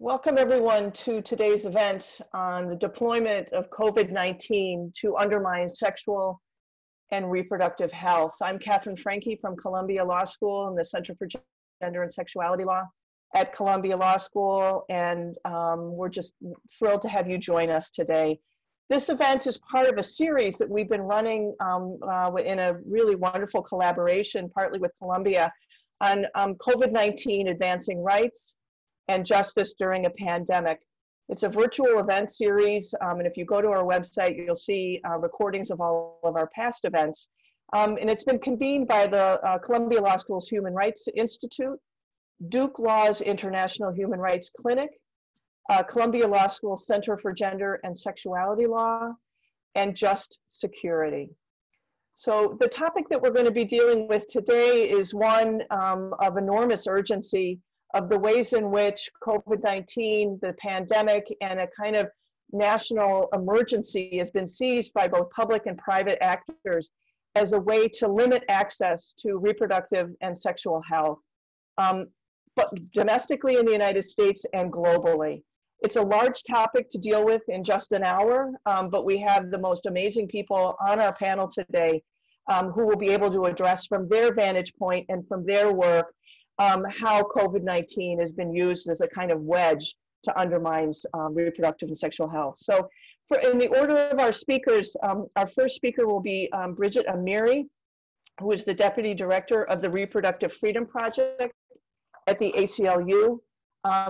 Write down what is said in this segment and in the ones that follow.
Welcome everyone to today's event on the deployment of COVID-19 to undermine sexual and reproductive health. I'm Katherine Franke from Columbia Law School in the Center for Gender and Sexuality Law at Columbia Law School, and we're just thrilled to have you join us today. This event is part of a series that we've been running in a really wonderful collaboration, partly with Columbia, on COVID-19 advancing rights and justice during a pandemic. It's a virtual event series, and if you go to our website, you'll see recordings of all of our past events. And it's been convened by the Columbia Law School's Human Rights Institute, Duke Law's International Human Rights Clinic, Columbia Law School Center for Gender and Sexuality Law, and Just Security. So the topic that we're going to be dealing with today is one of enormous urgency, of the ways in which COVID-19, the pandemic, and a kind of national emergency has been seized by both public and private actors as a way to limit access to reproductive and sexual health, but domestically in the United States and globally. It's a large topic to deal with in just an hour, but we have the most amazing people on our panel today who will be able to address from their vantage point and from their work how COVID-19 has been used as a kind of wedge to undermine reproductive and sexual health. So in the order of our speakers, our first speaker will be Brigitte Amiri, who is the Deputy Director of the Reproductive Freedom Project at the ACLU.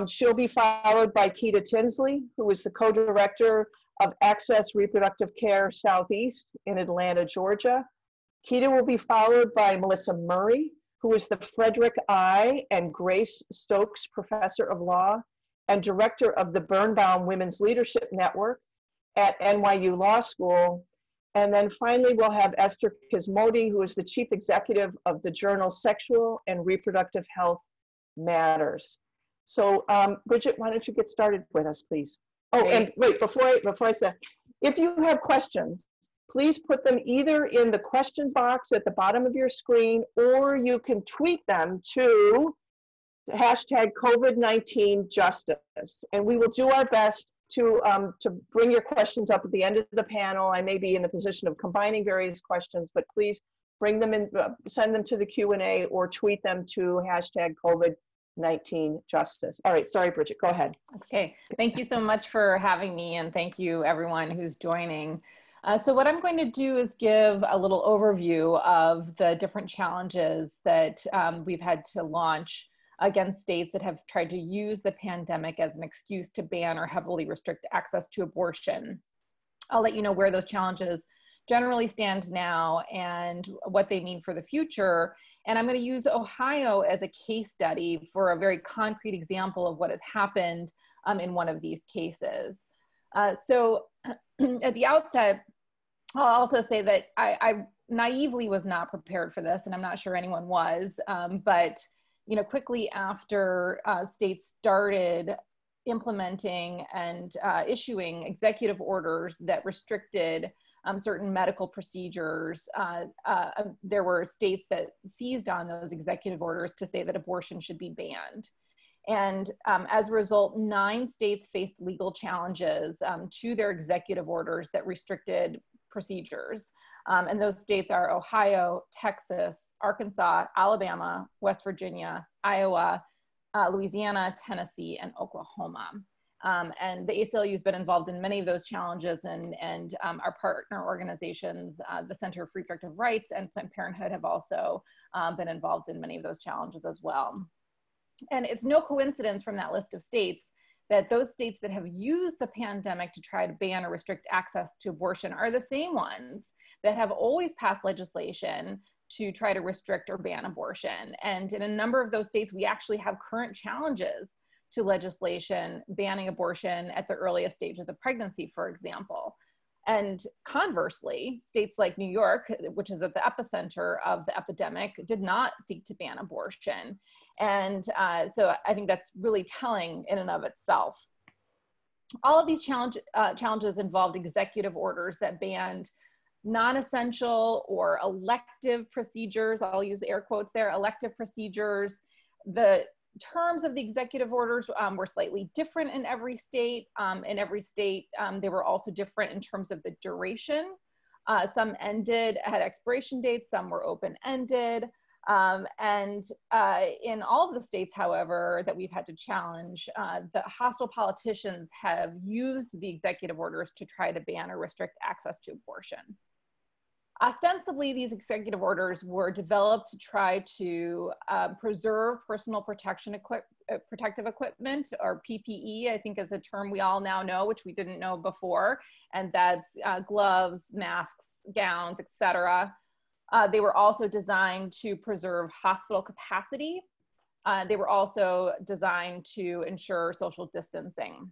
She'll be followed by Quita Tinsley, who is the Co-Director of Access Reproductive Care-Southeast in Atlanta, Georgia. Quita will be followed by Melissa Murray, who is the Frederick I. and Grace Stokes Professor of Law and Director of the Birnbaum Women's Leadership Network at NYU Law School. And then finally, we'll have Eszter Kismodi, who is the Chief Executive of the journal Sexual and Reproductive Health Matters. So Brigitte, why don't you get started with us, please? Oh, and wait, before I say, if you have questions, please put them either in the questions box at the bottom of your screen, or you can tweet them to hashtag COVID-19 justice. And we will do our best to bring your questions up at the end of the panel. I may be in the position of combining various questions, but please bring them in, send them to the Q&A or tweet them to hashtag COVID-19 justice. All right, sorry, Brigitte, go ahead. Okay, thank you so much for having me, and thank you everyone who's joining. So what I'm going to do is give a little overview of the different challenges that we've had to launch against states that have tried to use the pandemic as an excuse to ban or heavily restrict access to abortion. I'll let you know where those challenges generally stand now and what they mean for the future. And I'm going to use Ohio as a case study for a very concrete example of what has happened in one of these cases. So at the outset, I'll also say that I naively was not prepared for this, and I'm not sure anyone was, but quickly after states started implementing and issuing executive orders that restricted certain medical procedures, there were states that seized on those executive orders to say that abortion should be banned. And as a result, 9 states faced legal challenges to their executive orders that restricted procedures. And those states are Ohio, Texas, Arkansas, Alabama, West Virginia, Iowa, Louisiana, Tennessee, and Oklahoma. And the ACLU has been involved in many of those challenges, and our partner organizations, the Center for Reproductive Rights and Planned Parenthood, have also been involved in many of those challenges as well. And it's no coincidence from that list of states that those states that have used the pandemic to try to ban or restrict access to abortion are the same ones that have always passed legislation to try to restrict or ban abortion. And in a number of those states, we actually have current challenges to legislation banning abortion at the earliest stages of pregnancy, for example. And conversely, states like New York, which is at the epicenter of the epidemic, did not seek to ban abortion. And so I think that's really telling in and of itself. All of these challenges involved executive orders that banned non-essential or elective procedures. I'll use air quotes there, elective procedures. The terms of the executive orders were slightly different in every state. They were also different in terms of the duration. Some had expiration dates, some were open-ended. In all of the states, however, that we've had to challenge, the hostile politicians have used the executive orders to try to ban or restrict access to abortion. Ostensibly, these executive orders were developed to try to preserve personal protective equipment, or PPE, I think is a term we all now know, which we didn't know before, and that's gloves, masks, gowns, etc. They were also designed to preserve hospital capacity. They were also designed to ensure social distancing.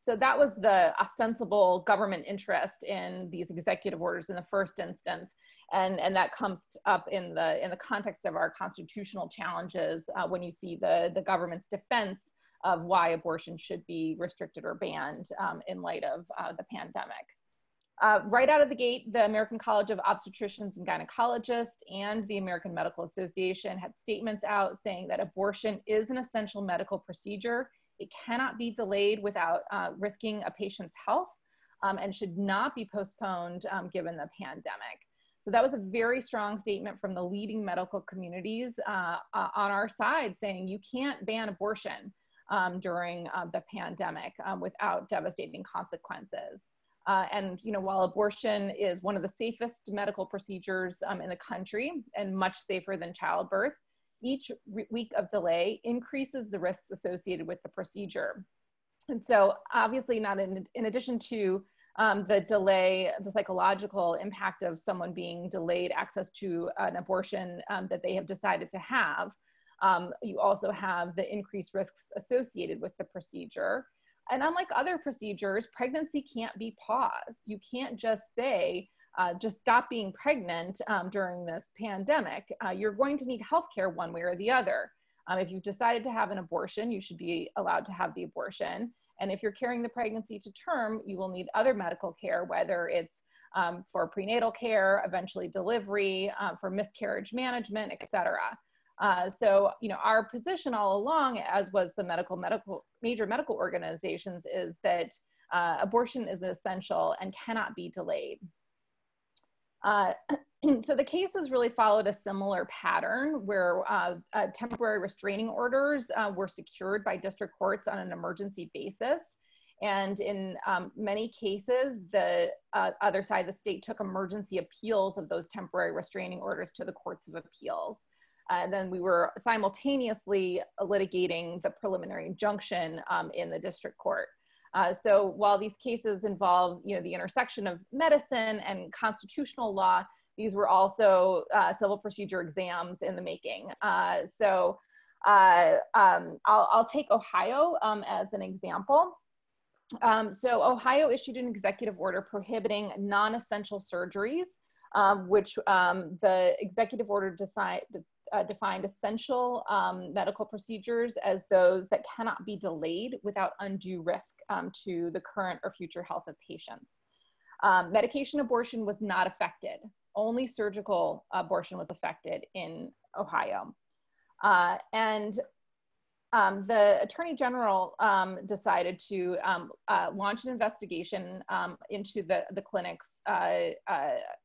So that was the ostensible government interest in these executive orders in the first instance. And that comes up in the context of our constitutional challenges when you see the government's defense of why abortion should be restricted or banned in light of the pandemic. Right out of the gate, the American College of Obstetricians and Gynecologists and the American Medical Association had statements out saying that abortion is an essential medical procedure. It cannot be delayed without risking a patient's health and should not be postponed given the pandemic. So that was a very strong statement from the leading medical communities on our side, saying you can't ban abortion during the pandemic without devastating consequences. And while abortion is one of the safest medical procedures in the country and much safer than childbirth, each week of delay increases the risks associated with the procedure. And so obviously not in addition to the delay, the psychological impact of someone being delayed access to an abortion that they have decided to have, you also have the increased risks associated with the procedure. And unlike other procedures, pregnancy can't be paused. You can't just say, just stop being pregnant during this pandemic. You're going to need healthcare one way or the other. If you've decided to have an abortion, you should be allowed to have the abortion. And if you're carrying the pregnancy to term, you will need other medical care, whether it's for prenatal care, eventually delivery, for miscarriage management, et cetera. So, our position all along, as was the major medical organizations, is that abortion is essential and cannot be delayed. So the cases really followed a similar pattern where temporary restraining orders were secured by district courts on an emergency basis. And in many cases, the other side of the state took emergency appeals of those temporary restraining orders to the courts of appeals. And then we were simultaneously litigating the preliminary injunction in the district court. So while these cases involve, the intersection of medicine and constitutional law, these were also civil procedure exams in the making. So I'll take Ohio as an example. So Ohio issued an executive order prohibiting non-essential surgeries, which the executive order defined essential medical procedures as those that cannot be delayed without undue risk to the current or future health of patients. Medication abortion was not affected. Only surgical abortion was affected in Ohio. And the Attorney General decided to launch an investigation into the clinic's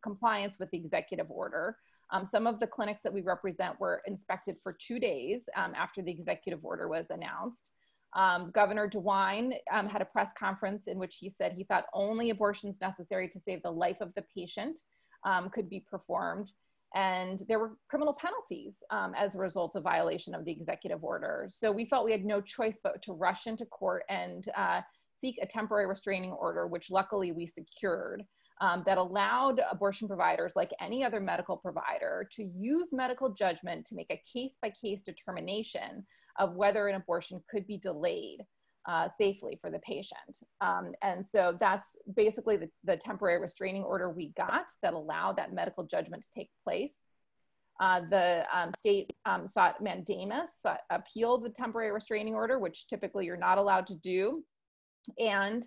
compliance with the executive order. Some of the clinics that we represent were inspected for 2 days after the executive order was announced. Governor DeWine had a press conference in which he said he thought only abortions necessary to save the life of the patient could be performed. And there were criminal penalties as a result of violation of the executive order. So we felt we had no choice but to rush into court and seek a temporary restraining order, which luckily we secured, that allowed abortion providers, like any other medical provider, to use medical judgment to make a case-by-case determination of whether an abortion could be delayed safely for the patient. And so that's basically the temporary restraining order we got that allowed that medical judgment to take place. The state sought mandamus, appealed the temporary restraining order, which typically you're not allowed to do, and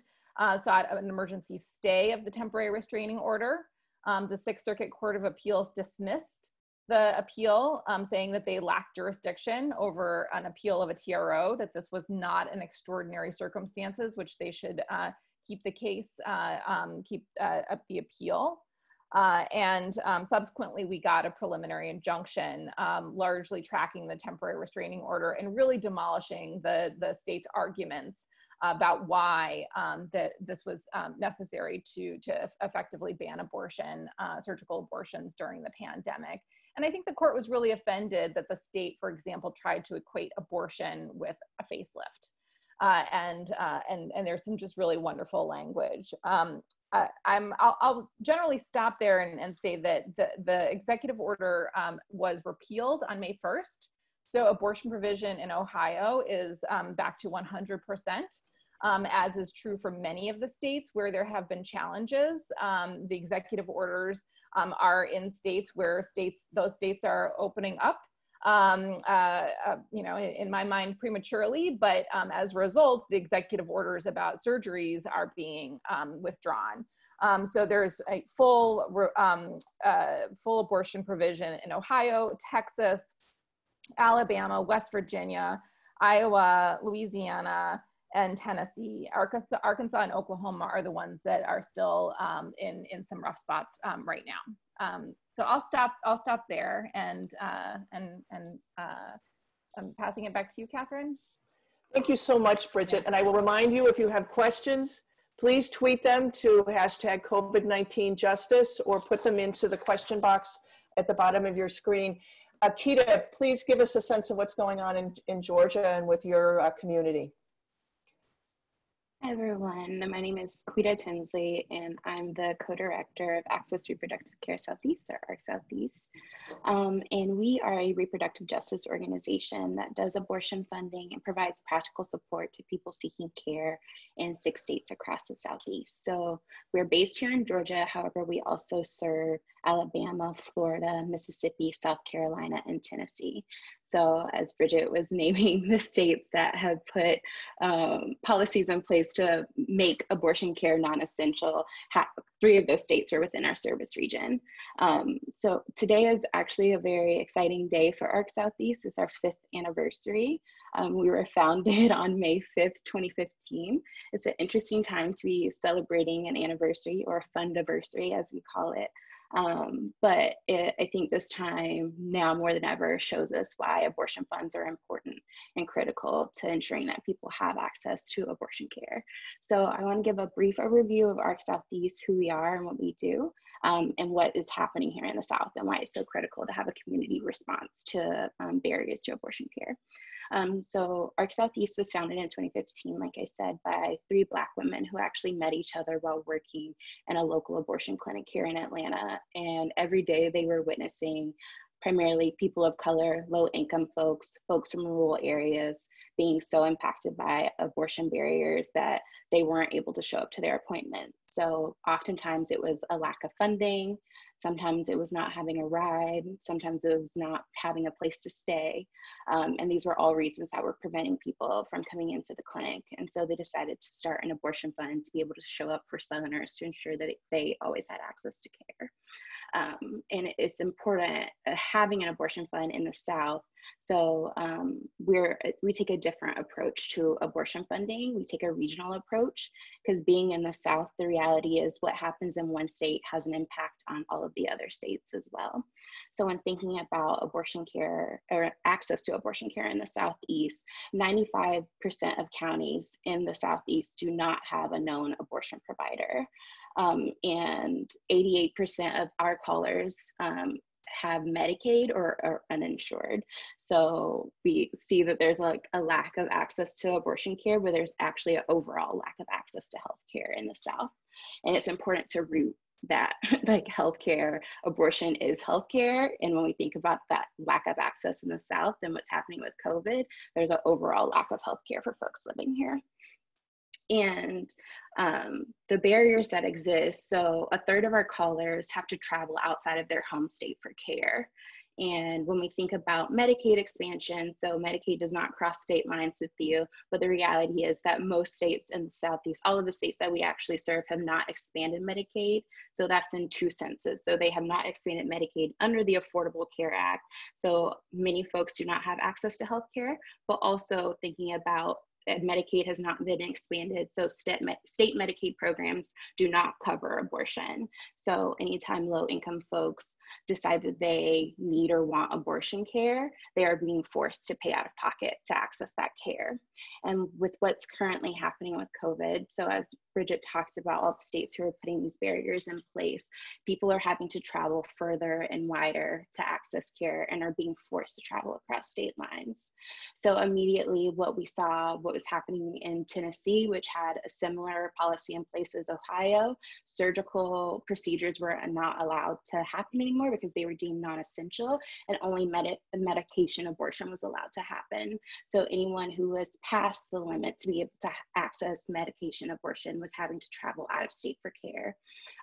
sought an emergency stay of the temporary restraining order. The Sixth Circuit Court of Appeals dismissed the appeal, saying that they lacked jurisdiction over an appeal of a TRO, that this was not an extraordinary circumstances, which they should keep the case, keep up the appeal. And subsequently, we got a preliminary injunction, largely tracking the temporary restraining order and really demolishing the state's arguments about why that this was necessary to effectively ban abortion, surgical abortions during the pandemic. And I think the court was really offended that the state, for example, tried to equate abortion with a facelift. And there's some just really wonderful language. I'll generally stop there and say that the executive order was repealed on May 1st. So abortion provision in Ohio is back to 100%, as is true for many of the states where there have been challenges. The executive orders are in states where those states are opening up. You know, in my mind, prematurely, but as a result, the executive orders about surgeries are being withdrawn. So there's a full abortion provision in Ohio, Texas, Alabama, West Virginia, Iowa, Louisiana, and Tennessee. Arkansas and Oklahoma are the ones that are still in some rough spots right now. So I'll stop there, and I'm passing it back to you, Katherine. Thank you so much, Brigitte. And I will remind you, if you have questions, please tweet them to hashtag COVID-19 Justice or put them into the question box at the bottom of your screen. Quita, please give us a sense of what's going on in Georgia and with your community. Hi everyone, my name is Quita Tinsley and I'm the co-director of Access to Reproductive Care-Southeast, or ARC-Southeast. And we are a reproductive justice organization that does abortion funding and provides practical support to people seeking care in 6 states across the Southeast. So we're based here in Georgia, however, we also serve Alabama, Florida, Mississippi, South Carolina, and Tennessee. So as Brigitte was naming the states that have put policies in place to make abortion care non-essential, 3 of those states are within our service region. So today is actually a very exciting day for ARC-Southeast. It's our 5th anniversary. We were founded on May 5th, 2015. It's an interesting time to be celebrating an anniversary, or a fundiversary as we call it. But I think this time now more than ever shows us why abortion funds are important and critical to ensuring that people have access to abortion care. So I want to give a brief overview of ARC-Southeast, who we are and what we do, and what is happening here in the South and why it's so critical to have a community response to barriers to abortion care. So ARC-Southeast was founded in 2015, like I said, by 3 Black women who actually met each other while working in a local abortion clinic here in Atlanta. And every day they were witnessing primarily people of color, low-income folks from rural areas being so impacted by abortion barriers that they weren't able to show up to their appointments. So oftentimes it was a lack of funding, sometimes it was not having a ride, sometimes it was not having a place to stay. And these were all reasons that were preventing people from coming into the clinic. And so they decided to start an abortion fund to be able to show up for Southerners to ensure that they always had access to care. And it's important having an abortion fund in the South. So we take a different approach to abortion funding. We take a regional approach, because being in the South, the reality is what happens in one state has an impact on all of the other states as well. So when thinking about abortion care or access to abortion care in the Southeast, 95% of counties in the Southeast do not have a known abortion provider. And 88% of our callers have Medicaid or uninsured. So we see that there's like a lack of access to abortion care, where there's actually an overall lack of access to healthcare in the South. And it's important to root that, like, healthcare, abortion is healthcare. And when we think about that lack of access in the South and what's happening with COVID, there's an overall lack of healthcare for folks living here. And the barriers that exist, so 1/3 of our callers have to travel outside of their home state for care. And when we think about Medicaid expansion, so Medicaid does not cross state lines with you, but the reality is that most states in the Southeast, all of the states that we actually serve, have not expanded Medicaid. So that's in two senses. So they have not expanded Medicaid under the Affordable Care Act. So many folks do not have access to health care, but also thinking about Medicaid has not been expanded, so state Medicaid programs do not cover abortion. So anytime low-income folks decide that they need or want abortion care, they are being forced to pay out of pocket to access that care. And with what's currently happening with COVID, so as Brigitte talked about, all the states who are putting these barriers in place, people are having to travel further and wider to access care and are being forced to travel across state lines. So immediately what we saw, what was happening in Tennessee, which had a similar policy in place as Ohio, surgical procedures were not allowed to happen anymore because they were deemed non-essential, and only medication abortion was allowed to happen. So anyone who was past the limit to be able to access medication abortion was having to travel out of state for care.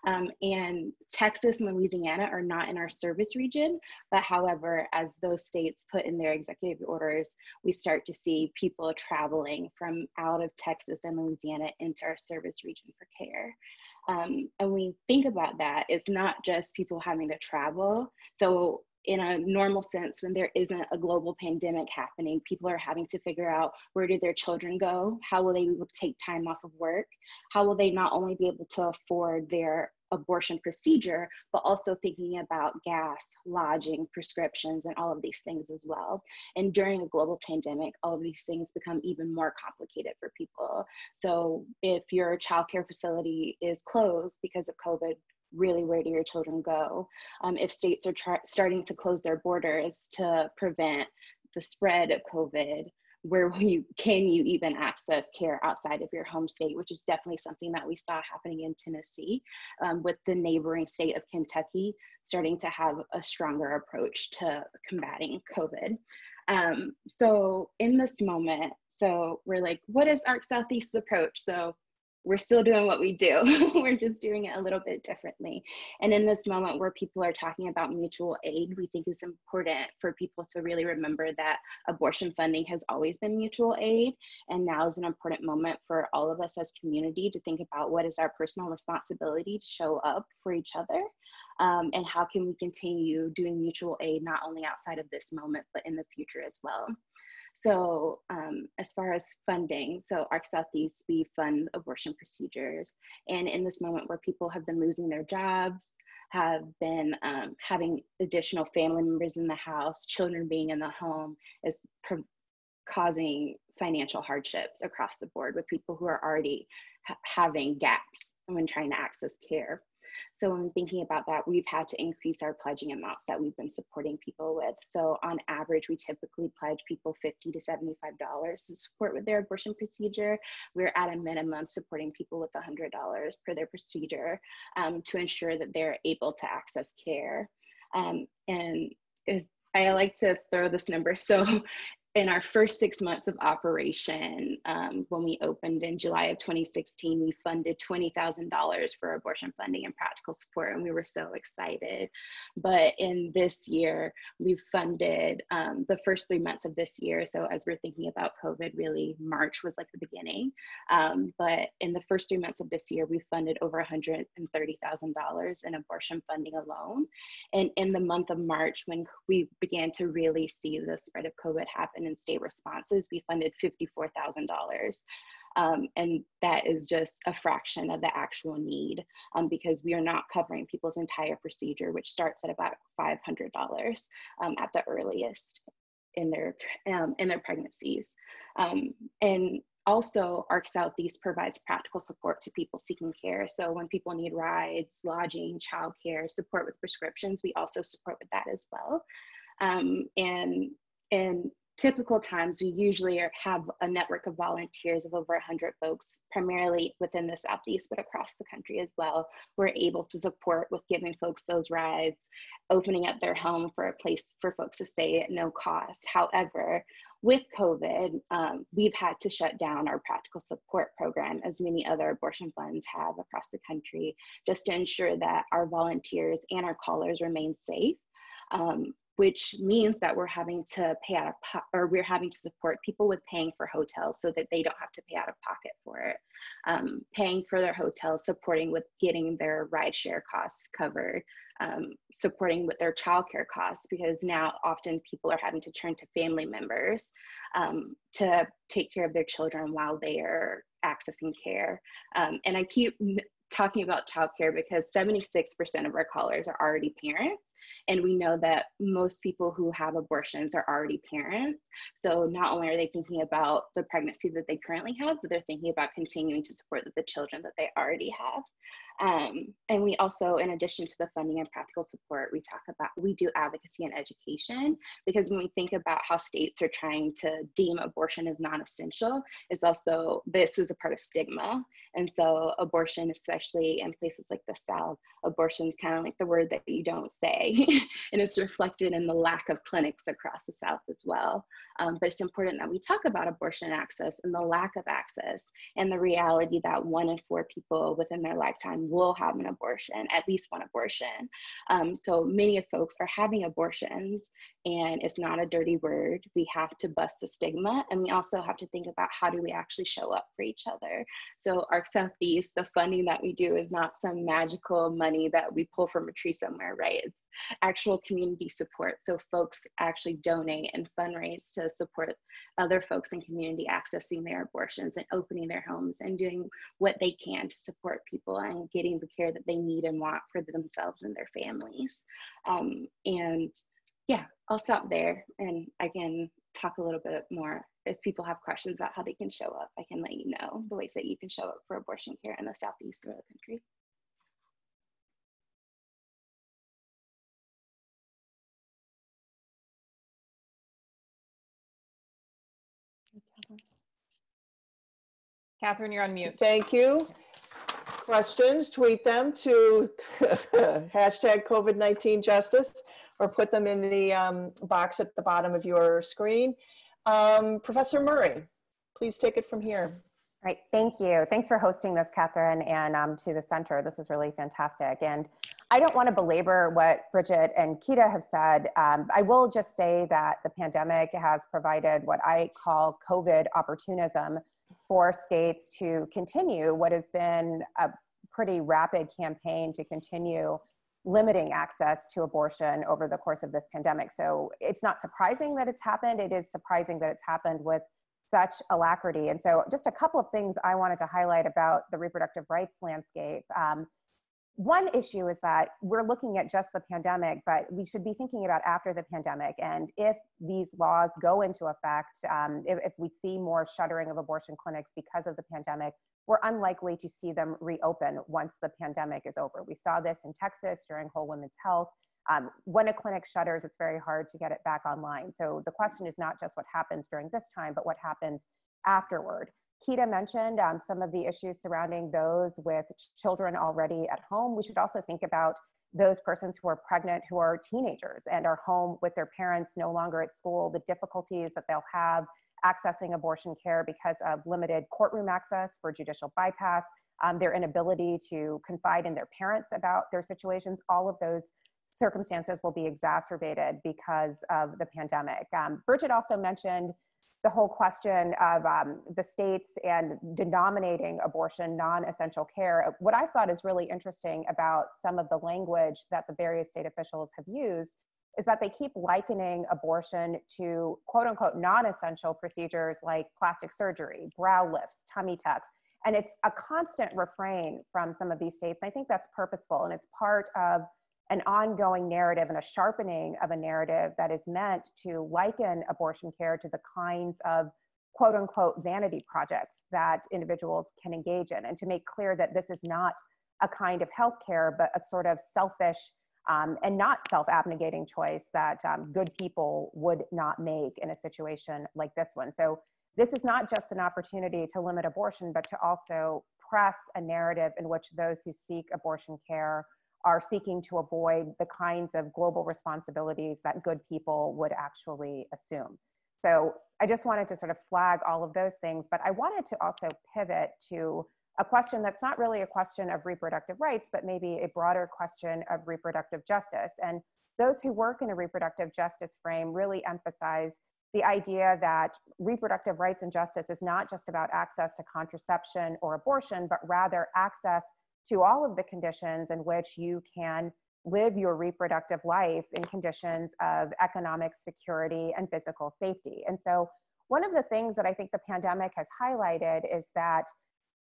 And Texas and Louisiana are not in our service region, but however, as those states put in their executive orders, we start to see people traveling from out of Texas and Louisiana into our service region for care. And when we think about that, it's not just people having to travel. So in a normal sense, when there isn't a global pandemic happening, people are having to figure out, where do their children go? How will they be able to take time off of work? How will they not only be able to afford their abortion procedure, but also thinking about gas, lodging, prescriptions, and all of these things as well. And during a global pandemic, all of these things become even more complicated for people. So if your childcare facility is closed because of COVID, really, where do your children go? If states are starting to close their borders to prevent the spread of COVID, where can you even access care outside of your home state, which is definitely something that we saw happening in Tennessee, with the neighboring state of Kentucky starting to have a stronger approach to combating COVID. So in this moment, so we're like, what is ARC Southeast's approach? So we're still doing what we do. We're just doing it a little bit differently. And in this moment where people are talking about mutual aid, we think it's important for people to really remember that abortion funding has always been mutual aid. And now is an important moment for all of us as community to think about what is our personal responsibility to show up for each other. And how can we continue doing mutual aid, not only outside of this moment, but in the future as well. So as far as funding, so ARC Southeast, we fund abortion procedures. And in this moment where people have been losing their jobs, have been having additional family members in the house, children being in the home, is causing financial hardships across the board with people who are already having gaps when trying to access care. So when thinking about that, we've had to increase our pledging amounts that we've been supporting people with. So on average, we typically pledge people $50 to $75 to support with their abortion procedure. We're at a minimum supporting people with $100 per their procedure to ensure that they're able to access care. And I like to throw this number. So in our first 6 months of operation, when we opened in July of 2016, we funded $20,000 for abortion funding and practical support, and we were so excited. But in this year, we've funded the first 3 months of this year. So as we're thinking about COVID, really March was like the beginning. But in the first 3 months of this year, we funded over $130,000 in abortion funding alone. And in the month of March, when we began to really see the spread of COVID happen in state responses, we funded $54,000. And that is just a fraction of the actual need because we are not covering people's entire procedure, which starts at about $500 at the earliest in their pregnancies. And also, ARC Southeast provides practical support to people seeking care. So when people need rides, lodging, childcare, support with prescriptions, we also support with that as well. And in typical times, we usually have a network of volunteers of over 100 folks, primarily within the Southeast, but across the country as well. We're able to support with giving folks those rides, opening up their home for a place for folks to stay at no cost. However, with COVID, we've had to shut down our practical support program, as many other abortion funds have across the country, just to ensure that our volunteers and our callers remain safe. which means that we're having to pay out of or we're having to support people with paying for hotels so that they don't have to pay out of pocket for it, paying for their hotels, supporting with getting their rideshare costs covered, supporting with their childcare costs, because now often people are having to turn to family members to take care of their children while they are accessing care. And I keep talking about childcare because 76% of our callers are already parents. And we know that most people who have abortions are already parents. So not only are they thinking about the pregnancy that they currently have, but they're thinking about continuing to support the children that they already have. And we also, in addition to the funding and practical support, we do advocacy and education, because when we think about how states are trying to deem abortion as non-essential, this is a part of stigma. And so abortion, especially in places like the South, abortion is kind of like the word that you don't say. And it's reflected in the lack of clinics across the South as well. But it's important that we talk about abortion access and the lack of access, and the reality that 1 in 4 people within their lifetime will have an abortion, at least one abortion. So many of folks are having abortions, and it's not a dirty word. We have to bust the stigma, and we also have to think about how do we actually show up for each other. So ARC Southeast, the funding that we do is not some magical money that we pull from a tree somewhere, right? It's actual community support. So folks actually donate and fundraise to support other folks in community accessing their abortions and opening their homes and doing what they can to support people and getting the care that they need and want for themselves and their families. And yeah, I'll stop there, and I can talk a little bit more. If people have questions about how they can show up, I can let you know the ways that you can show up for abortion care in the Southeast of the country. Katherine, you're on mute. Thank you. Questions, tweet them to hashtag COVID-19 justice, or put them in the box at the bottom of your screen. Professor Murray, please take it from here. Right, thank you. Thanks for hosting this, Katherine, and to the center. This is really fantastic. And I don't want to belabor what Brigitte and Quita have said. I will just say that the pandemic has provided what I call COVID opportunism for states to continue what has been a pretty rapid campaign to continue limiting access to abortion over the course of this pandemic. So it's not surprising that it's happened. It is surprising that it's happened with such alacrity. And so just a couple of things I wanted to highlight about the reproductive rights landscape. One issue is that we're looking at just the pandemic, but we should be thinking about after the pandemic. And if these laws go into effect, if we see more shuttering of abortion clinics because of the pandemic, we're unlikely to see them reopen once the pandemic is over. We saw this in Texas during Whole Women's Health. When a clinic shutters, it's very hard to get it back online. So the question is not just what happens during this time, but what happens afterward. Quita mentioned some of the issues surrounding those with children already at home. We should also think about those persons who are pregnant, who are teenagers and are home with their parents no longer at school, the difficulties that they'll have accessing abortion care because of limited courtroom access for judicial bypass, their inability to confide in their parents about their situations. All of those circumstances will be exacerbated because of the pandemic. Brigitte also mentioned the whole question of the states and denominating abortion non-essential care. What I thought is really interesting about some of the language that the various state officials have used is that they keep likening abortion to quote unquote non-essential procedures like plastic surgery, brow lifts, tummy tucks. And it's a constant refrain from some of these states. I think that's purposeful, and it's part of an ongoing narrative and a sharpening of a narrative that is meant to liken abortion care to the kinds of quote unquote vanity projects that individuals can engage in, and to make clear that this is not a kind of healthcare, but a sort of selfish and not self-abnegating choice that good people would not make in a situation like this one. So this is not just an opportunity to limit abortion, but to also press a narrative in which those who seek abortion care are seeking to avoid the kinds of global responsibilities that good people would actually assume. So I just wanted to sort of flag all of those things, but I wanted to also pivot to a question that's not really a question of reproductive rights, but maybe a broader question of reproductive justice. And those who work in a reproductive justice frame really emphasize the idea that reproductive rights and justice is not just about access to contraception or abortion, but rather access to all of the conditions in which you can live your reproductive life in conditions of economic security and physical safety. And so one of the things that I think the pandemic has highlighted is that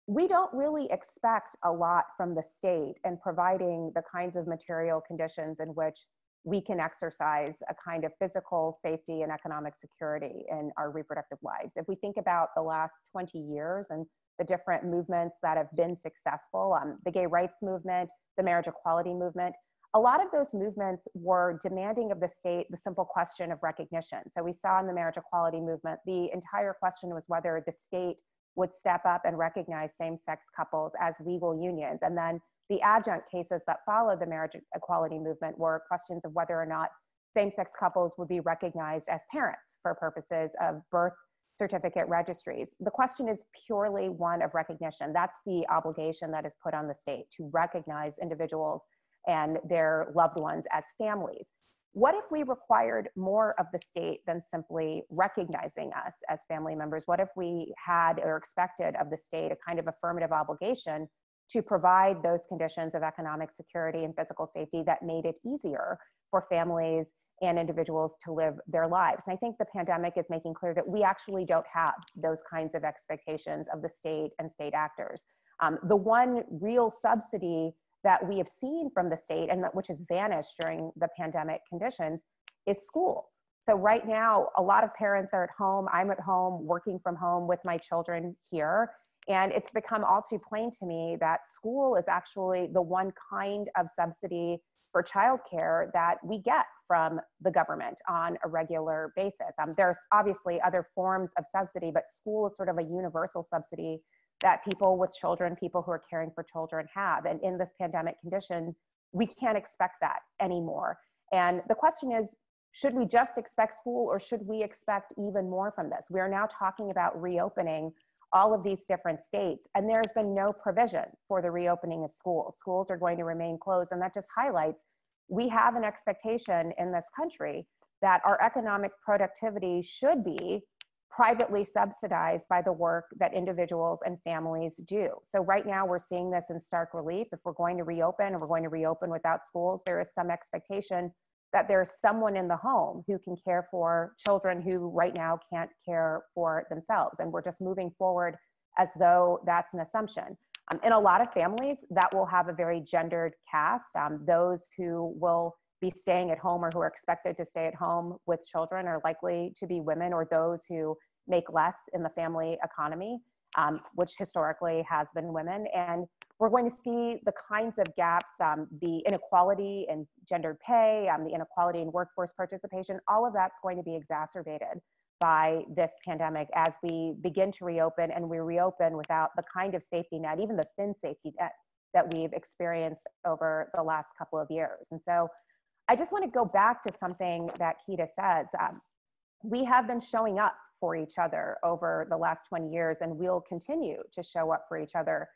we don't really expect a lot from the state in providing the kinds of material conditions in which we can exercise a kind of physical safety and economic security in our reproductive lives. If we think about the last 20 years and the different movements that have been successful, the gay rights movement, the marriage equality movement, a lot of those movements were demanding of the state the simple question of recognition. So we saw in the marriage equality movement, the entire question was whether the state would step up and recognize same-sex couples as legal unions. And then the adjunct cases that followed the marriage equality movement were questions of whether or not same-sex couples would be recognized as parents for purposes of birth certificate registries. The question is purely one of recognition. That's the obligation that is put on the state, to recognize individuals and their loved ones as families. What if we required more of the state than simply recognizing us as family members? What if we had or expected of the state a kind of affirmative obligation to provide those conditions of economic security and physical safety that made it easier for families and individuals to live their lives? And I think the pandemic is making clear that we actually don't have those kinds of expectations of the state and state actors. The one real subsidy that we have seen from the state, and that which has vanished during the pandemic conditions, is schools. So right now, a lot of parents are at home. I'm at home, working from home with my children here. And it's become all too plain to me that school is actually the one kind of subsidy for childcare that we get from the government on a regular basis. There's obviously other forms of subsidy, but school is sort of a universal subsidy that people with children, people who are caring for children have. And in this pandemic condition, we can't expect that anymore. And the question is, should we just expect school, or should we expect even more from this? We are now talking about reopening all of these different states, and there's been no provision for the reopening of schools. Schools are going to remain closed, and that just highlights we have an expectation in this country that our economic productivity should be privately subsidized by the work that individuals and families do. So right now we're seeing this in stark relief. If we're going to reopen, and we're going to reopen without schools, there is some expectation that there's someone in the home who can care for children who right now can't care for themselves. And we're just moving forward as though that's an assumption. In a lot of families, that will have a very gendered cast. Those who will be staying at home or who are expected to stay at home with children are likely to be women, or those who make less in the family economy, which historically has been women. And we're going to see the kinds of gaps, the inequality in gendered pay, the inequality in workforce participation, all of that's going to be exacerbated by this pandemic as we begin to reopen, and we reopen without the kind of safety net, even the thin safety net that we've experienced over the last couple of years. And so I just want to go back to something that Quita says. We have been showing up for each other over the last 20 years, and we'll continue to show up for each other.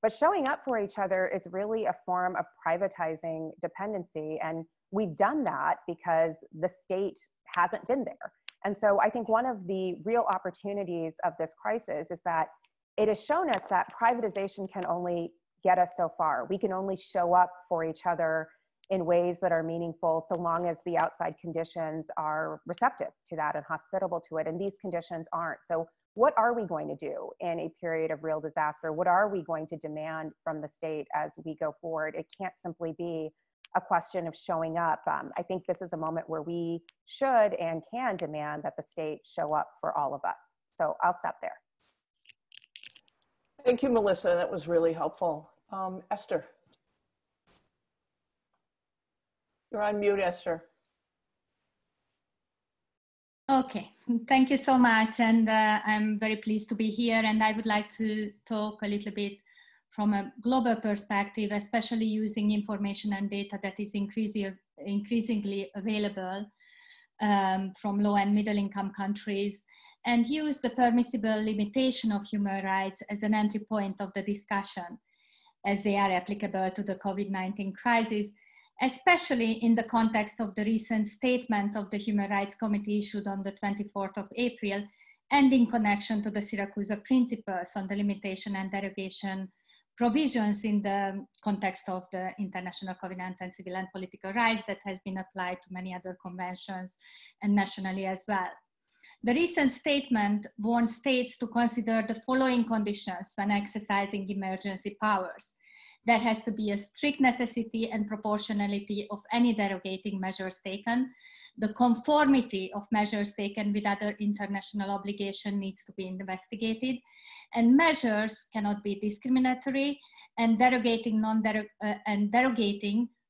But showing up for each other is really a form of privatizing dependency. And we've done that because the state hasn't been there. And so I think one of the real opportunities of this crisis is that it has shown us that privatization can only get us so far. We can only show up for each other in ways that are meaningful so long as the outside conditions are receptive to that and hospitable to it. And these conditions aren't. So what are we going to do in a period of real disaster? What are we going to demand from the state as we go forward? It can't simply be a question of showing up. I think this is a moment where we should and can demand that the state show up for all of us. So I'll stop there. Thank you, Melissa. That was really helpful. Eszter. You're on mute, Eszter. Okay, thank you so much. And I'm very pleased to be here. And I would like to talk a little bit from a global perspective, especially using information and data that is increasingly available from low and middle income countries, and use the permissible limitation of human rights as an entry point of the discussion as they are applicable to the COVID-19 crisis, especially in the context of the recent statement of the Human Rights Committee issued on the 24th of April, and in connection to the Syracuse Principles on the limitation and derogation provisions in the context of the International Covenant on Civil and Political Rights that has been applied to many other conventions and nationally as well. The recent statement warns states to consider the following conditions when exercising emergency powers. There has to be a strict necessity and proportionality of any derogating measures taken. The conformity of measures taken with other international obligation needs to be investigated, and measures cannot be discriminatory, and derogating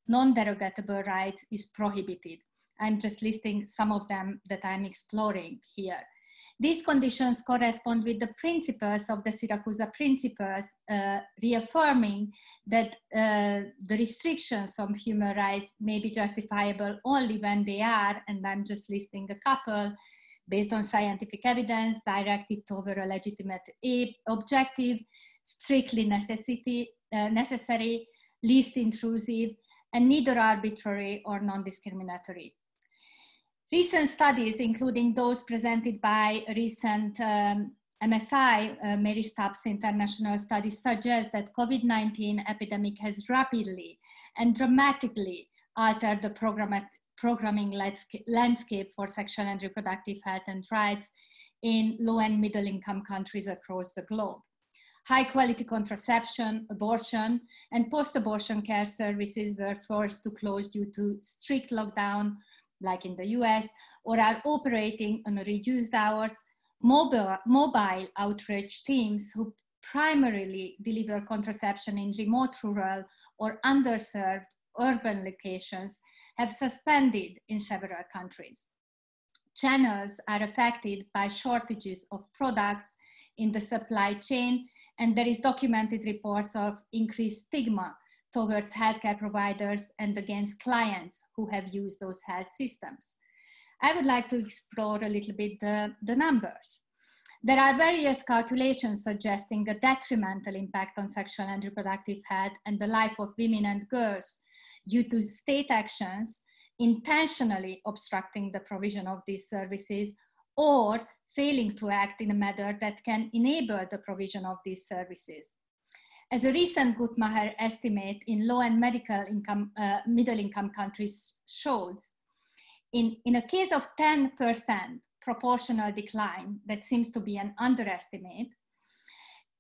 non-derogatable rights is prohibited. I'm just listing some of them that I'm exploring here. These conditions correspond with the principles of the Syracuse Principles, reaffirming that the restrictions on human rights may be justifiable only when they are, and I'm just listing a couple, based on scientific evidence, directed toward a legitimate objective, strictly necessary, least intrusive, and neither arbitrary or non-discriminatory. Recent studies, including those presented by recent MSI, Mary Stubbs International Study, suggest that COVID-19 epidemic has rapidly and dramatically altered the programming landscape for sexual and reproductive health and rights in low and middle income countries across the globe. High quality contraception, abortion, and post-abortion care services were forced to close due to strict lockdown, like in the US, or are operating on reduced hours. Mobile outreach teams who primarily deliver contraception in remote, rural, or underserved urban locations have suspended in several countries. Channels are affected by shortages of products in the supply chain, and there is documented reports of increased stigma towards healthcare providers and against clients who have used those health systems. I would like to explore a little bit the numbers. There are various calculations suggesting a detrimental impact on sexual and reproductive health and the life of women and girls due to state actions intentionally obstructing the provision of these services or failing to act in a manner that can enable the provision of these services. As a recent Guttmacher estimate in low and middle income countries shows, in a case of 10% proportional decline, that seems to be an underestimate,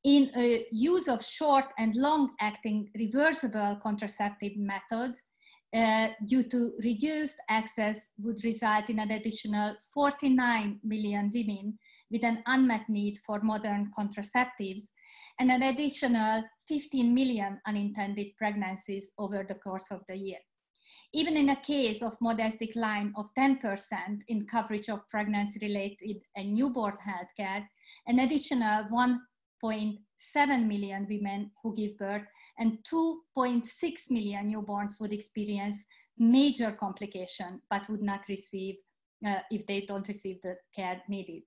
in a use of short and long-acting reversible contraceptive methods, due to reduced access would result in an additional 49 million women with an unmet need for modern contraceptives and an additional 15 million unintended pregnancies over the course of the year. Even in a case of modest decline of 10% in coverage of pregnancy-related and newborn healthcare, an additional 1.7 million women who give birth and 2.6 million newborns would experience major complication but would not receive, if they don't receive the care needed.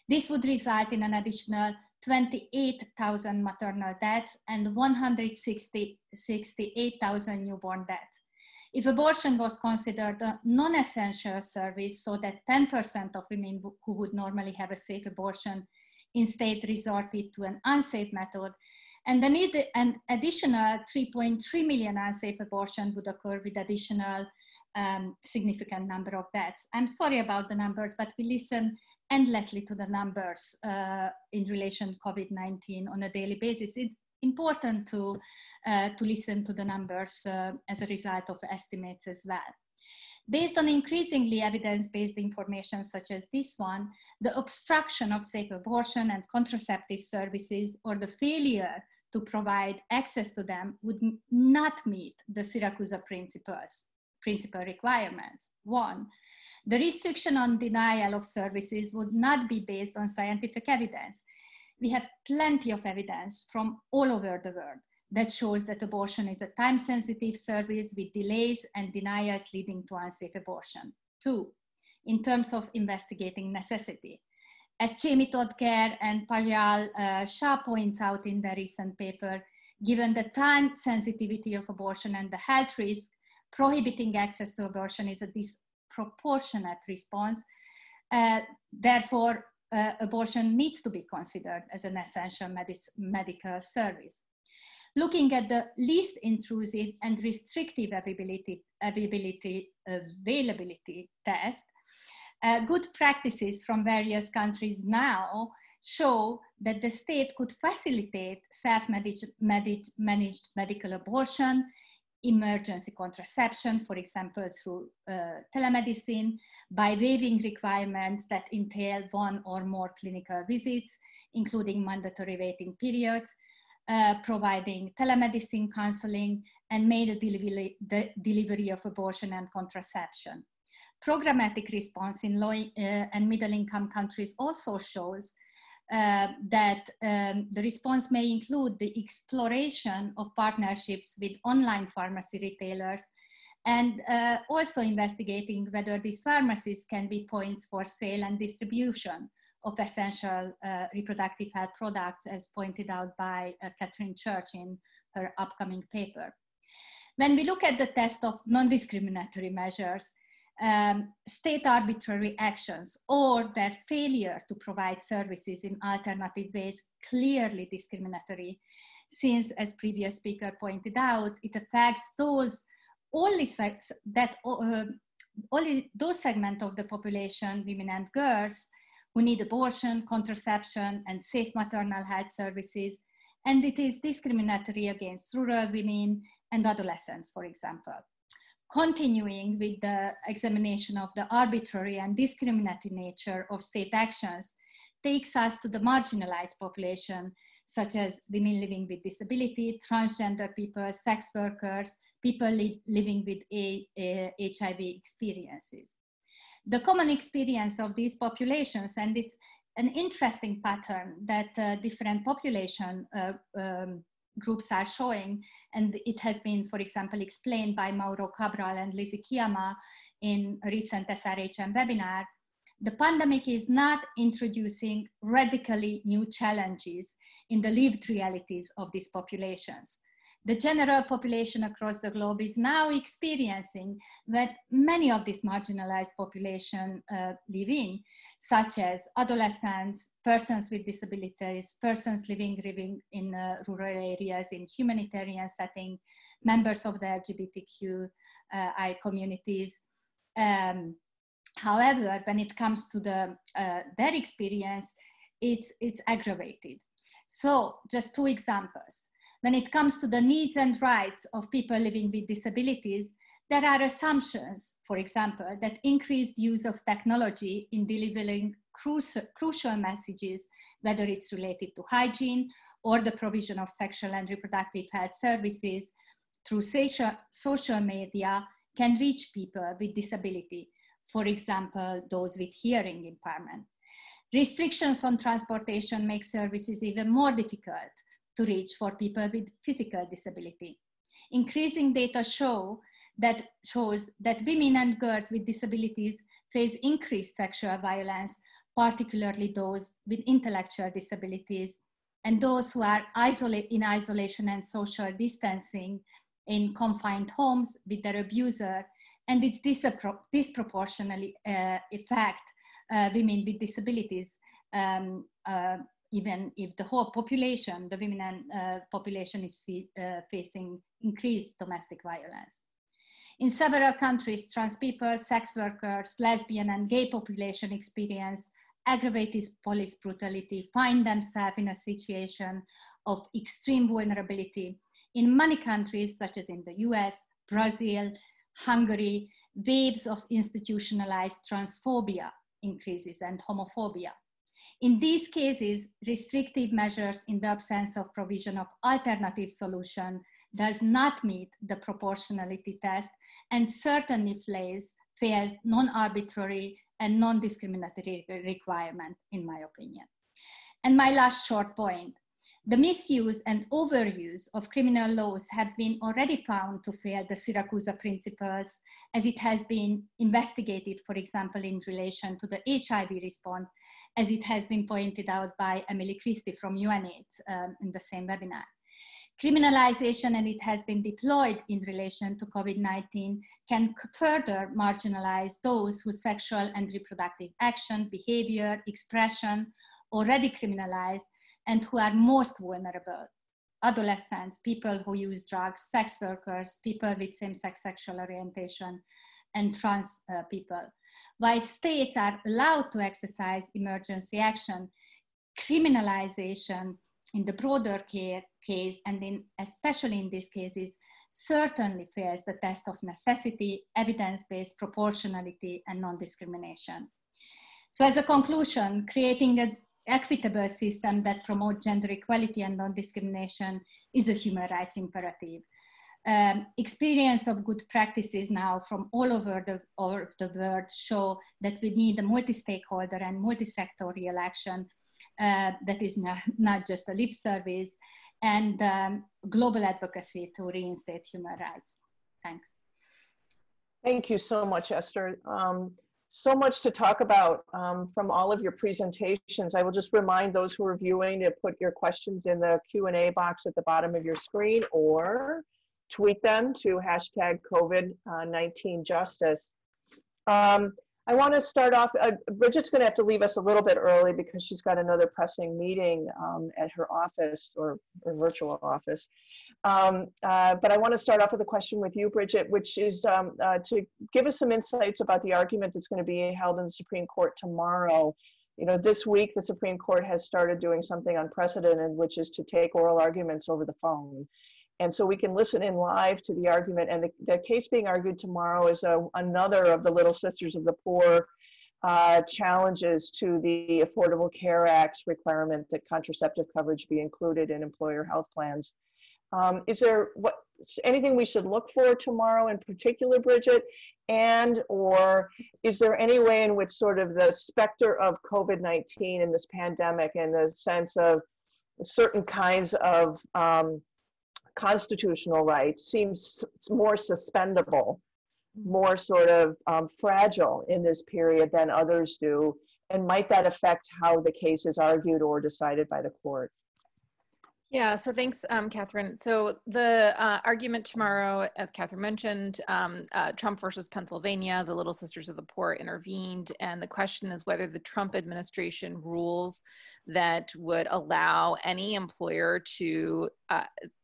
This would result in an additional 28,000 maternal deaths and 168,000 newborn deaths. If abortion was considered a non-essential service, so that 10% of women who would normally have a safe abortion instead resorted to an unsafe method, and an additional 3.3 million unsafe abortions would occur with additional significant number of deaths. I'm sorry about the numbers, but we listen endlessly to the numbers in relation to COVID-19 on a daily basis. It's important to listen to the numbers as a result of estimates as well. Based on increasingly evidence-based information such as this one, the obstruction of safe abortion and contraceptive services or the failure to provide access to them would not meet the Syracuse principle requirements. One, the restriction on denial of services would not be based on scientific evidence. We have plenty of evidence from all over the world that shows that abortion is a time-sensitive service with delays and denials leading to unsafe abortion. Two, in terms of investigating necessity. As Jamie Todd-Kerr and Pajal Shah points out in their recent paper, given the time sensitivity of abortion and the health risk, prohibiting access to abortion is a disproportionate response. Therefore, abortion needs to be considered as an essential medical service. Looking at the least intrusive and restrictive availability test, good practices from various countries now show that the state could facilitate self-managed medical abortion, emergency contraception, for example, through telemedicine, by waiving requirements that entail one or more clinical visits, including mandatory waiting periods, providing telemedicine counseling, and mail delivery of abortion and contraception. Programmatic response in low and middle income countries also shows that the response may include the exploration of partnerships with online pharmacy retailers, and also investigating whether these pharmacies can be points for sale and distribution of essential reproductive health products, as pointed out by Katherine in her upcoming paper. When we look at the test of non-discriminatory measures, state arbitrary actions or their failure to provide services in alternative ways clearly discriminatory, since, as previous speaker pointed out, it affects only those segments of the population, women and girls, who need abortion, contraception, and safe maternal health services, and it is discriminatory against rural women and adolescents, for example. Continuing with the examination of the arbitrary and discriminatory nature of state actions takes us to the marginalized population, such as women living with disability, transgender people, sex workers, people living with HIV experiences. The common experience of these populations, and it's an interesting pattern that different population groups are showing, and it has been, for example, explained by Mauro Cabral and Lizzie Kiyama in a recent SRHM webinar. The pandemic is not introducing radically new challenges in the lived realities of these populations. The general population across the globe is now experiencing that many of these marginalized population live in, such as adolescents, persons with disabilities, persons living in rural areas in humanitarian setting, members of the LGBTQI communities. However, when it comes to their experience, it's aggravated. So just two examples. When it comes to the needs and rights of people living with disabilities, there are assumptions, for example, that increased use of technology in delivering crucial messages, whether it's related to hygiene or the provision of sexual and reproductive health services through social media, can reach people with disability, for example, those with hearing impairment. Restrictions on transportation make services even more difficult to reach for people with physical disability. Increasing data shows that women and girls with disabilities face increased sexual violence, particularly those with intellectual disabilities, and those who are in isolation and social distancing in confined homes with their abuser, and it's disproportionately affect women with disabilities, even if the whole population, the women and population is facing increased domestic violence. In several countries, trans people, sex workers, lesbian and gay population experience aggravated police brutality, find themselves in a situation of extreme vulnerability. In many countries, such as in the US, Brazil, Hungary, waves of institutionalized transphobia increases and homophobia. In these cases, restrictive measures in the absence of provision of alternative solution does not meet the proportionality test and certainly fails non-arbitrary and non-discriminatory requirement, in my opinion. And my last short point, the misuse and overuse of criminal laws have been already found to fail the Syracuse principles, as it has been investigated, for example, in relation to the HIV response, as it has been pointed out by Emily Christie from UNAIDS in the same webinar. Criminalization, and it has been deployed in relation to COVID-19, can further marginalize those whose sexual and reproductive action, behavior, expression already criminalized and who are most vulnerable. Adolescents, people who use drugs, sex workers, people with same-sex sexual orientation, and trans people. While states are allowed to exercise emergency action, criminalization in the broader case, and especially in these cases, certainly fails the test of necessity, evidence-based proportionality, and non-discrimination. So as a conclusion, creating an equitable system that promotes gender equality and non-discrimination is a human rights imperative. Experience of good practices now from all over the world show that we need a multi-stakeholder and multi-sectorial action that is not just a lip service, and global advocacy to reinstate human rights. Thanks. Thank you so much, Eszter. So much to talk about from all of your presentations. I will just remind those who are viewing to put your questions in the Q&A box at the bottom of your screen, or tweet them to hashtag COVID-19 justice. I want to start off, Brigitte's going to have to leave us a little bit early because she's got another pressing meeting at her office or virtual office. But I want to start off with a question with you, Brigitte, which is to give us some insights about the argument that's going to be held in the Supreme Court tomorrow. You know, this week, the Supreme Court has started doing something unprecedented, which is to take oral arguments over the phone. And so we can listen in live to the argument, and the case being argued tomorrow is another of the Little Sisters of the Poor challenges to the Affordable Care Act's requirement that contraceptive coverage be included in employer health plans. Is there anything we should look for tomorrow in particular, Brigitte? And or is there any way in which sort of the specter of COVID-19 and this pandemic and the sense of certain kinds of constitutional rights seems more suspendable, more sort of fragile in this period than others do? And might that affect how the case is argued or decided by the court? Yeah, so thanks, Catherine. So the argument tomorrow, as Catherine mentioned, Trump versus Pennsylvania, the Little Sisters of the Poor intervened, and the question is whether the Trump administration rules that would allow any employer to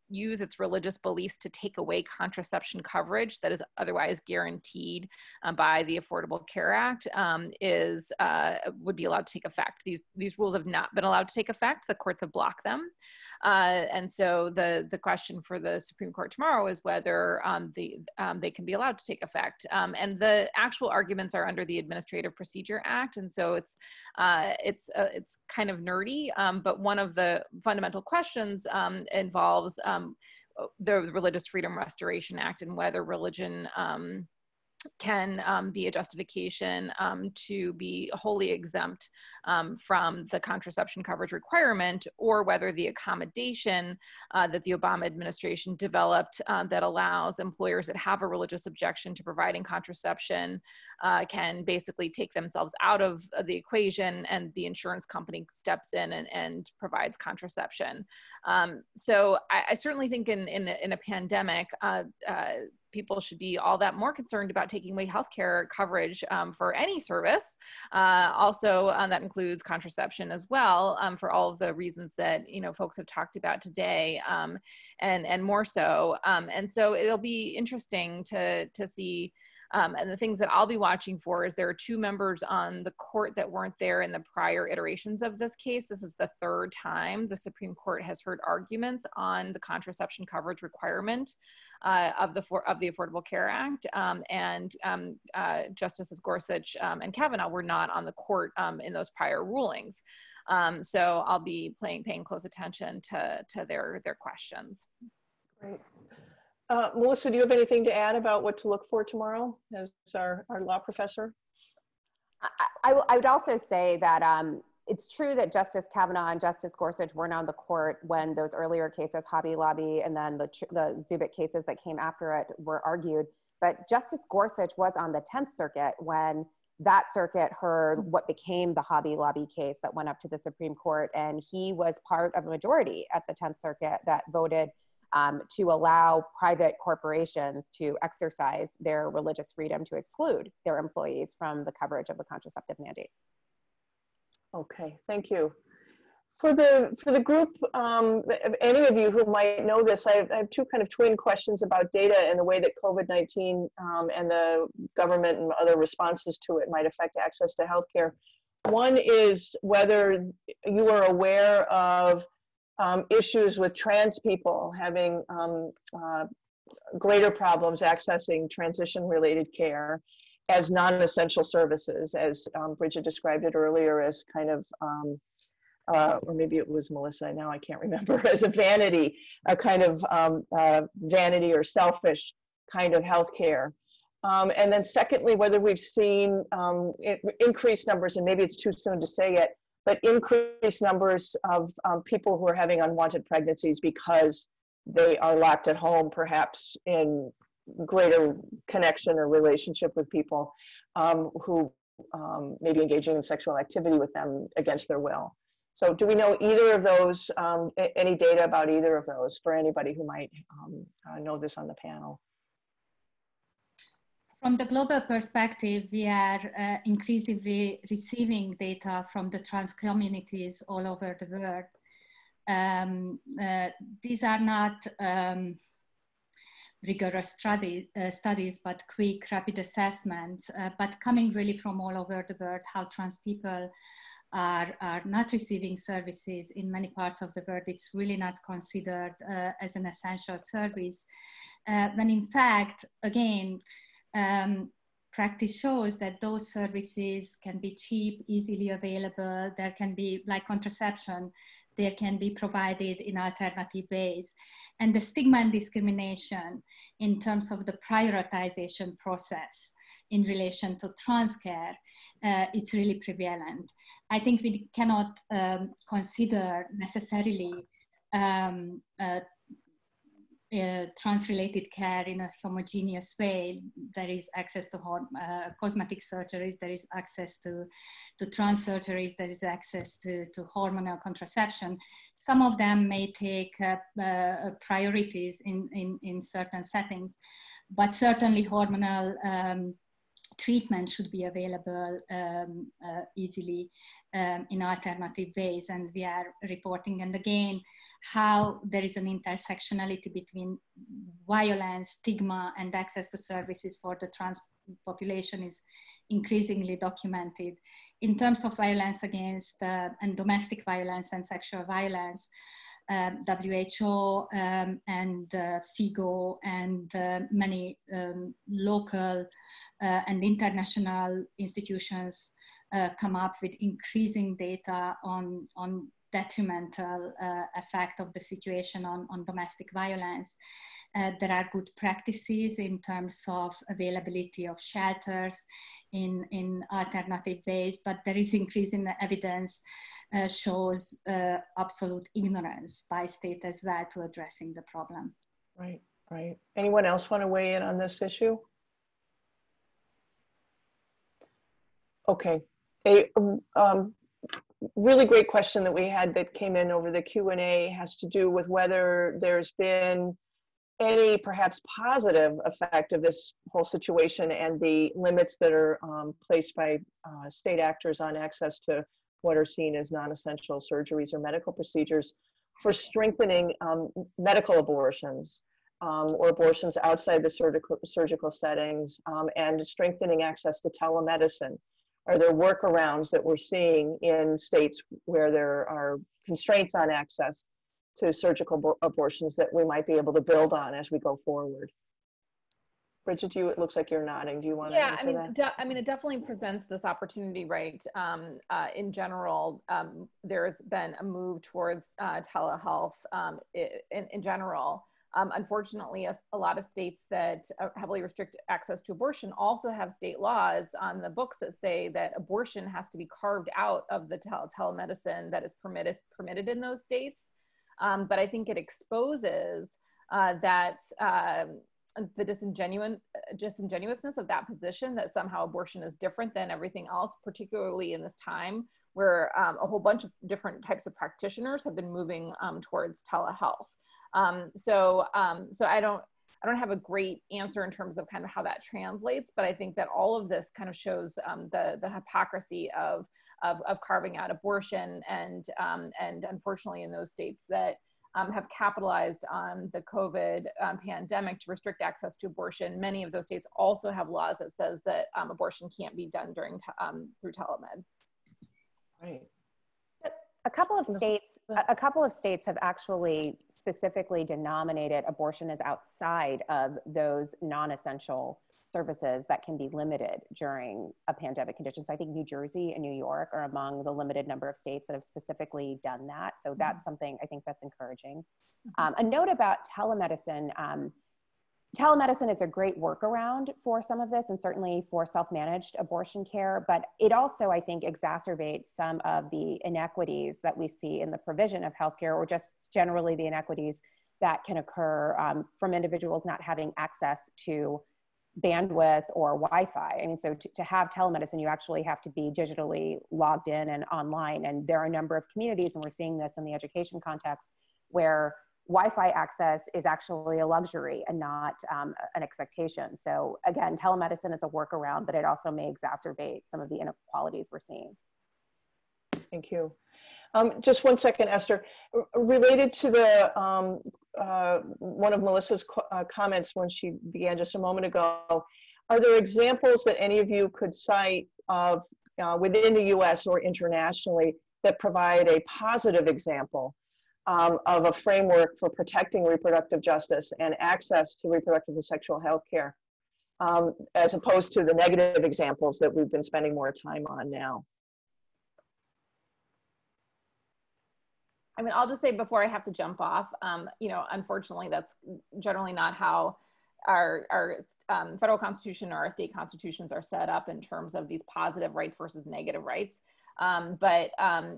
use its religious beliefs to take away contraception coverage that is otherwise guaranteed by the Affordable Care Act would be allowed to take effect. These rules have not been allowed to take effect. The courts have blocked them. And so the question for the Supreme Court tomorrow is whether they can be allowed to take effect. And the actual arguments are under the Administrative Procedure Act. And so it's kind of nerdy, but one of the fundamental questions involves the Religious Freedom Restoration Act and whether religion can be a justification to be wholly exempt from the contraception coverage requirement, or whether the accommodation that the Obama administration developed that allows employers that have a religious objection to providing contraception can basically take themselves out of the equation, and the insurance company steps in and provides contraception. So I certainly think in a pandemic, people should be all that more concerned about taking away healthcare coverage for any service. Also, that includes contraception as well, for all of the reasons that folks have talked about today, and more so. And so it'll be interesting to see. And the things that I'll be watching for is there are two members on the court that weren't there in the prior iterations of this case. This is the third time the Supreme Court has heard arguments on the contraception coverage requirement of the Affordable Care Act. Justices Gorsuch and Kavanaugh were not on the court in those prior rulings. So I'll be paying close attention to their questions. Great. Melissa, do you have anything to add about what to look for tomorrow as our law professor? I would also say that it's true that Justice Kavanaugh and Justice Gorsuch weren't on the court when those earlier cases, Hobby Lobby and then the Zubik cases that came after it, were argued. But Justice Gorsuch was on the 10th Circuit when that circuit heard what became the Hobby Lobby case that went up to the Supreme Court. And he was part of a majority at the 10th Circuit that voted to allow private corporations to exercise their religious freedom to exclude their employees from the coverage of the contraceptive mandate. Okay, thank you. For the group, any of you who might know this, I have two kind of twin questions about data and the way that COVID-19 and the government and other responses to it might affect access to healthcare. One is whether you are aware of issues with trans people having greater problems accessing transition-related care as non-essential services, as Brigitte described it earlier as kind of, or maybe it was Melissa, now I can't remember, as a vanity, a kind of vanity or selfish kind of healthcare. And then secondly, whether we've seen increased numbers, and maybe it's too soon to say it, but increased numbers of people who are having unwanted pregnancies because they are locked at home, perhaps in greater connection or relationship with people who may be engaging in sexual activity with them against their will. So do we know either of those, any data about either of those for anybody who might know this on the panel? From the global perspective, we are increasingly receiving data from the trans communities all over the world. These are not rigorous studies, but quick, rapid assessments, but coming really from all over the world, how trans people are not receiving services in many parts of the world. It's really not considered as an essential service. When in fact, again, practice shows that those services can be cheap, easily available. There can be, like contraception, there can be provided in alternative ways. And the stigma and discrimination in terms of the prioritization process in relation to trans care, it's really prevalent. I think we cannot consider necessarily trans-related care in a homogeneous way. There is access to cosmetic surgeries, there is access to trans surgeries, there is access to hormonal contraception. Some of them may take priorities in certain settings, but certainly hormonal treatment should be available easily in alternative ways. And we are reporting, and again, how there is an intersectionality between violence, stigma, and access to services for the trans population is increasingly documented. In terms of violence against and domestic violence and sexual violence, WHO and FIGO and many local and international institutions come up with increasing data on detrimental effect of the situation on domestic violence. There are good practices in terms of availability of shelters in alternative ways, but there is increasing evidence shows absolute ignorance by state as well to addressing the problem. Right, right. Anyone else want to weigh in on this issue? Okay. Really great question that we had that came in over the Q&A has to do with whether there's been any perhaps positive effect of this whole situation and the limits that are placed by state actors on access to what are seen as non-essential surgeries or medical procedures for strengthening medical abortions or abortions outside the surgical settings and strengthening access to telemedicine. Are there workarounds that we're seeing in states where there are constraints on access to surgical abortions that we might be able to build on as we go forward? Brigitte, it looks like you're nodding. Do you want to answer that? I mean, it definitely presents this opportunity, right? In general, there's been a move towards telehealth in general. Unfortunately, a lot of states that heavily restrict access to abortion also have state laws on the books that say that abortion has to be carved out of the telemedicine that is permitted in those states. But I think it exposes that the disingenuousness of that position, that somehow abortion is different than everything else, particularly in this time where a whole bunch of different types of practitioners have been moving towards telehealth. So I don't have a great answer in terms of kind of how that translates, but I think that all of this kind of shows the hypocrisy of carving out abortion, and unfortunately in those states that have capitalized on the COVID pandemic to restrict access to abortion, many of those states also have laws that says that abortion can't be done through telemed. Right. A couple of states have actually specifically denominated abortion as outside of those non-essential services that can be limited during a pandemic condition. So I think New Jersey and New York are among the limited number of states that have specifically done that. So that's something I think that's encouraging. A note about telemedicine. Telemedicine is a great workaround for some of this, and certainly for self-managed abortion care, but it also, I think, exacerbates some of the inequities that we see in the provision of healthcare, or just generally the inequities that can occur from individuals not having access to bandwidth or Wi-Fi. I mean, so to have telemedicine, you actually have to be digitally logged in and online, and there are a number of communities, and we're seeing this in the education context, where Wi-Fi access is actually a luxury and not an expectation. So again, telemedicine is a workaround, but it also may exacerbate some of the inequalities we're seeing. Thank you. Just one second, Eszter. Related to the one of Melissa's comments when she began just a moment ago, are there examples that any of you could cite of within the US or internationally that provide a positive example of a framework for protecting reproductive justice and access to reproductive and sexual health care, as opposed to the negative examples that we've been spending more time on now? I mean, I'll just say before I have to jump off, you know, unfortunately, that's generally not how our federal constitution or our state constitutions are set up in terms of these positive rights versus negative rights. But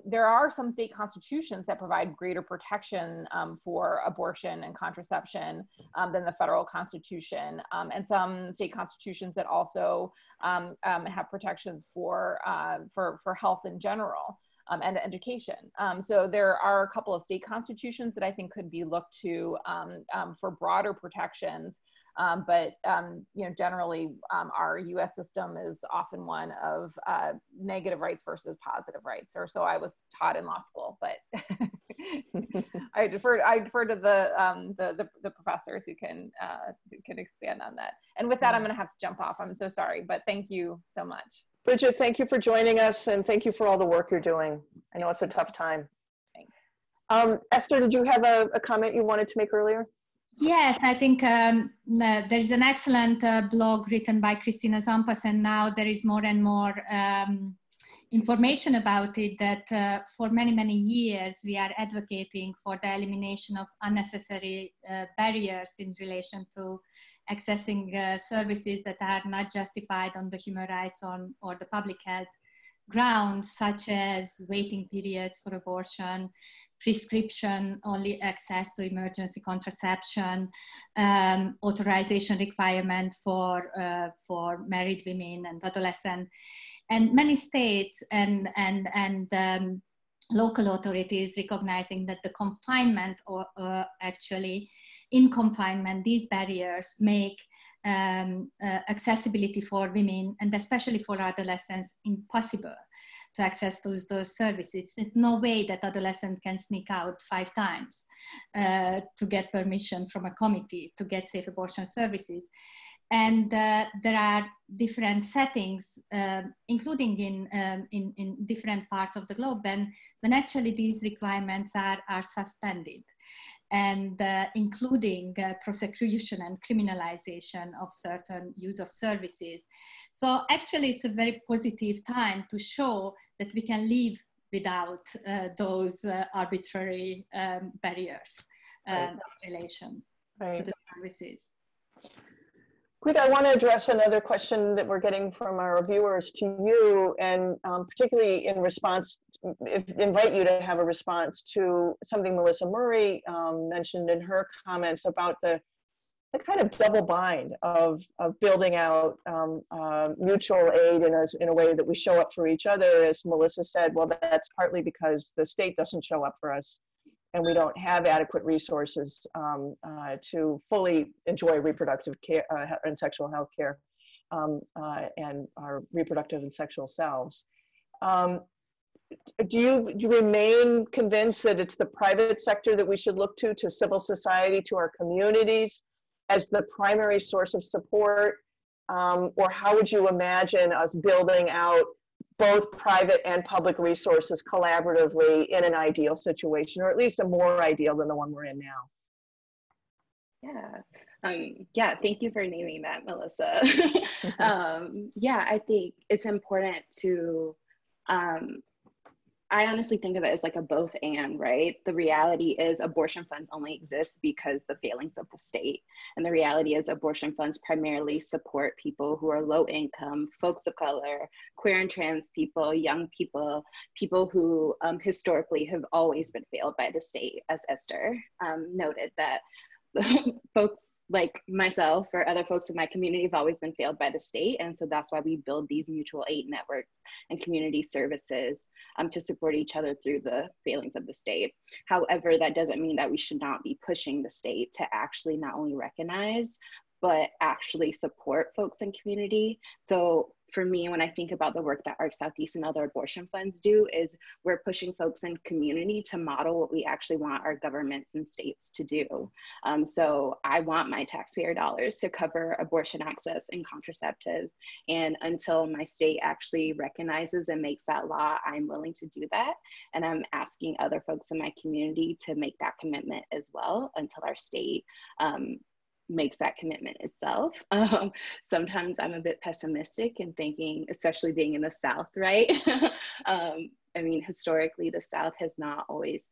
there are some state constitutions that provide greater protection for abortion and contraception than the federal constitution, and some state constitutions that also have protections for health in general and education. So there are a couple of state constitutions that I think could be looked to for broader protections. But you know, generally, our U.S. system is often one of negative rights versus positive rights, or so I was taught in law school. But I defer to the professors who can expand on that. And with that, I'm going to have to jump off. I'm so sorry, but thank you so much. Brigitte, thank you for joining us, and thank you for all the work you're doing. I know it's a tough time. Thanks. Eszter, did you have a comment you wanted to make earlier? Yes, I think there's an excellent blog written by Christina Zampas, and now there is more and more information about it, that for many, many years we are advocating for the elimination of unnecessary barriers in relation to accessing services that are not justified on the human rights or the public health grounds, such as waiting periods for abortion, prescription only access to emergency contraception, authorization requirement for married women and adolescents, and many states and local authorities recognizing that the confinement, or actually in confinement, these barriers make accessibility for women, and especially for adolescents, impossible to access those services. There's no way that adolescent can sneak out 5 times to get permission from a committee to get safe abortion services. And there are different settings, including in different parts of the globe, when actually these requirements are suspended, and including prosecution and criminalization of certain use of services. So actually it's a very positive time to show that we can live without those arbitrary barriers in relation to the services. Quita, I want to address another question that we're getting from our viewers to you, and particularly in response, invite you to have a response to something Melissa Murray mentioned in her comments about the a kind of double bind of building out mutual aid in a way that we show up for each other. As Melissa said, well, that's partly because the state doesn't show up for us, and we don't have adequate resources to fully enjoy reproductive care and sexual health care and our reproductive and sexual selves. Do you remain convinced that it's the private sector that we should look to civil society, to our communities as the primary source of support? Or how would you imagine us building out both private and public resources collaboratively in an ideal situation, or at least a more ideal than the one we're in now? Yeah, thank you for naming that, Melissa. Yeah, I think it's important to, I honestly think of it as like a both and, right? The reality is abortion funds only exist because the failings of the state. And the reality is abortion funds primarily support people who are low income, folks of color, queer and trans people, young people, people who historically have always been failed by the state, as Eszter noted, that folks like myself or other folks in my community have always been failed by the state. And so that's why we build these mutual aid networks and community services to support each other through the failings of the state. However, that doesn't mean that we should not be pushing the state to actually not only recognize, but actually support folks in community. So for me, when I think about the work that ARC Southeast and other abortion funds do, is we're pushing folks in community to model what we actually want our governments and states to do. So I want my taxpayer dollars to cover abortion access and contraceptives. And until my state actually recognizes and makes that law, I'm willing to do that. And I'm asking other folks in my community to make that commitment as well until our state makes that commitment itself. Sometimes I'm a bit pessimistic and thinking, especially being in the South, right? I mean, historically, the South has not always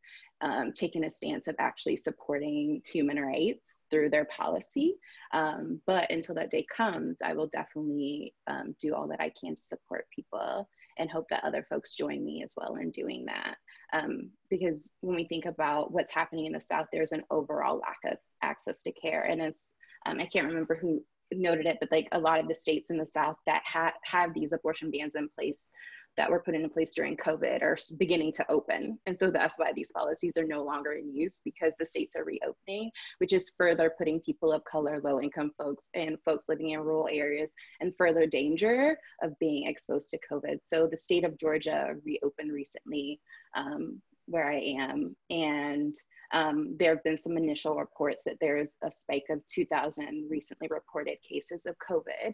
taken a stance of actually supporting human rights through their policy. But until that day comes, I will definitely do all that I can to support people and hope that other folks join me as well in doing that. Because when we think about what's happening in the South, there's an overall lack of access to care. And as I can't remember who noted it, but like a lot of the states in the South that have these abortion bans in place that were put into place during COVID are beginning to open. And so that's why these policies are no longer in use, because the states are reopening, which is further putting people of color, low income folks, and folks living in rural areas in further danger of being exposed to COVID. So the state of Georgia reopened recently, where I am, and there have been some initial reports that there's a spike of 2,000 recently reported cases of COVID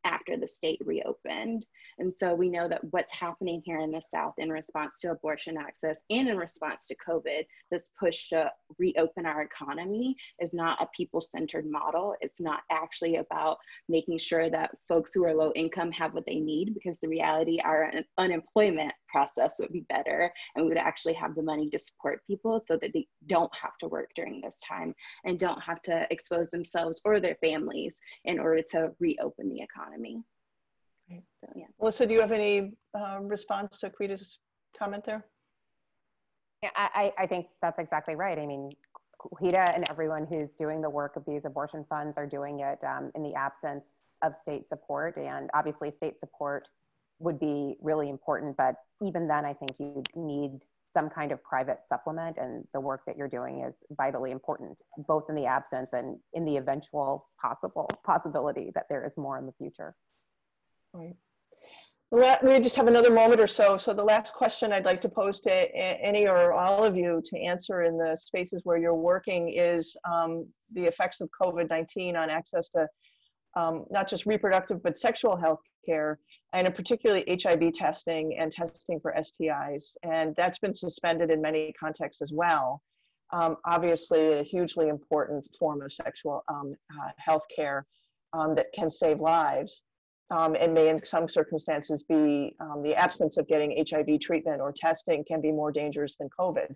after the state reopened. And so we know that what's happening here in the South in response to abortion access and in response to COVID, this push to reopen our economy is not a people-centered model. It's not actually about making sure that folks who are low income have what they need, because the reality, our unemployment process would be better, and we would actually have the money to support people so that they don't have to work during this time and don't have to expose themselves or their families in order to reopen the economy. Right. So, yeah. Melissa, do you have any response to Quita's comment there? Yeah, I think that's exactly right. I mean, Quita and everyone who's doing the work of these abortion funds are doing it in the absence of state support, and obviously state support would be really important, but even then I think you need some kind of private supplement, and the work that you're doing is vitally important, both in the absence and in the eventual possibility that there is more in the future. Right. We just have another moment or so. So the last question I'd like to pose to any or all of you to answer in the spaces where you're working is the effects of COVID-19 on access to not just reproductive, but sexual health care, and particularly HIV testing and testing for STIs. And that's been suspended in many contexts as well. Obviously, a hugely important form of sexual health care that can save lives. And may in some circumstances be the absence of getting HIV treatment or testing can be more dangerous than COVID.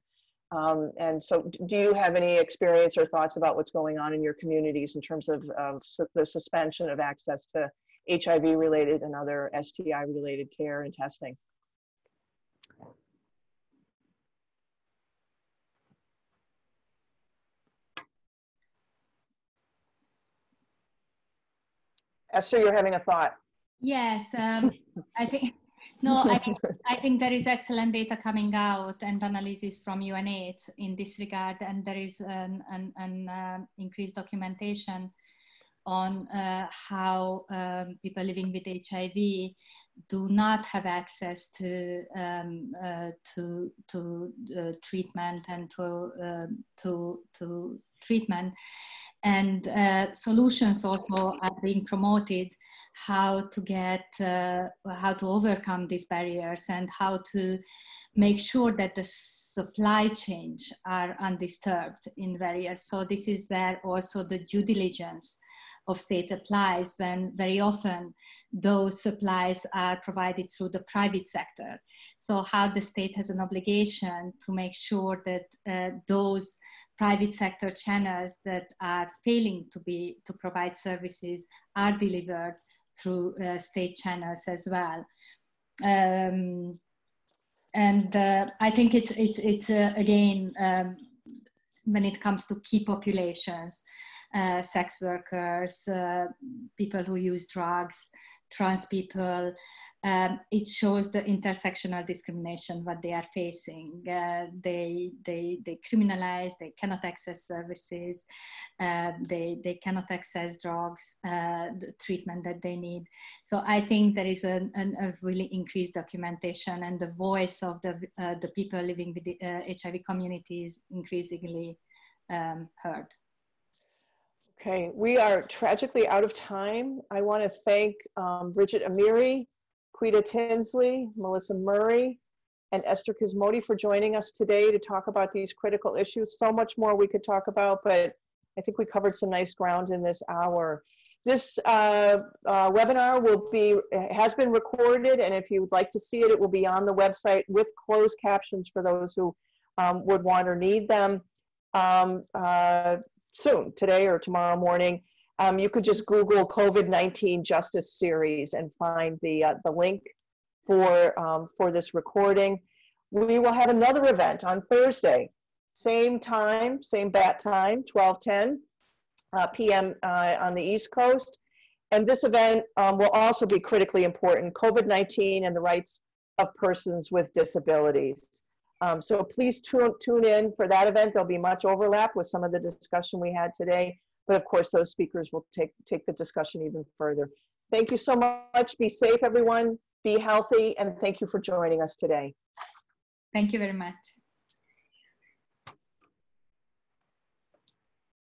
And so do you have any experience or thoughts about what's going on in your communities in terms of the suspension of access to HIV-related and other STI-related care and testing? Esther, you're having a thought. Yes, I think, no, I think there is excellent data coming out and analysis from UNAIDS in this regard, and there is an increased documentation on how people living with HIV do not have access to treatment and to treatment, and solutions also are being promoted how to overcome these barriers and how to make sure that the supply chains are undisturbed in various. So this is where also the due diligence of state applies, when very often those supplies are provided through the private sector. So how the state has an obligation to make sure that those private sector channels that are failing to provide services are delivered through state channels as well. And I think it's again, when it comes to key populations, sex workers, people who use drugs, trans people, it shows the intersectional discrimination what they are facing. They criminalize, they cannot access services, they cannot access drugs, the treatment that they need. So I think there is a really increased documentation, and the voice of the people living with the HIV community is increasingly heard. Okay, we are tragically out of time. I want to thank Brigitte Amiri, Quita Tinsley, Melissa Murray, and Eszter Kismodi for joining us today to talk about these critical issues. So much more we could talk about, but I think we covered some nice ground in this hour. This webinar has been recorded, and if you would like to see it, it will be on the website with closed captions for those who would want or need them. Soon, today or tomorrow morning. You could just Google COVID-19 Justice Series and find the link for this recording. We will have another event on Thursday, same time, same bat time, 12:10 p.m. On the East Coast. And this event will also be critically important, COVID-19 and the rights of persons with disabilities. So please tune in for that event. There'll be much overlap with some of the discussion we had today, but of course those speakers will take the discussion even further. Thank you so much. Be safe, everyone. Be healthy, and thank you for joining us today. Thank you very much.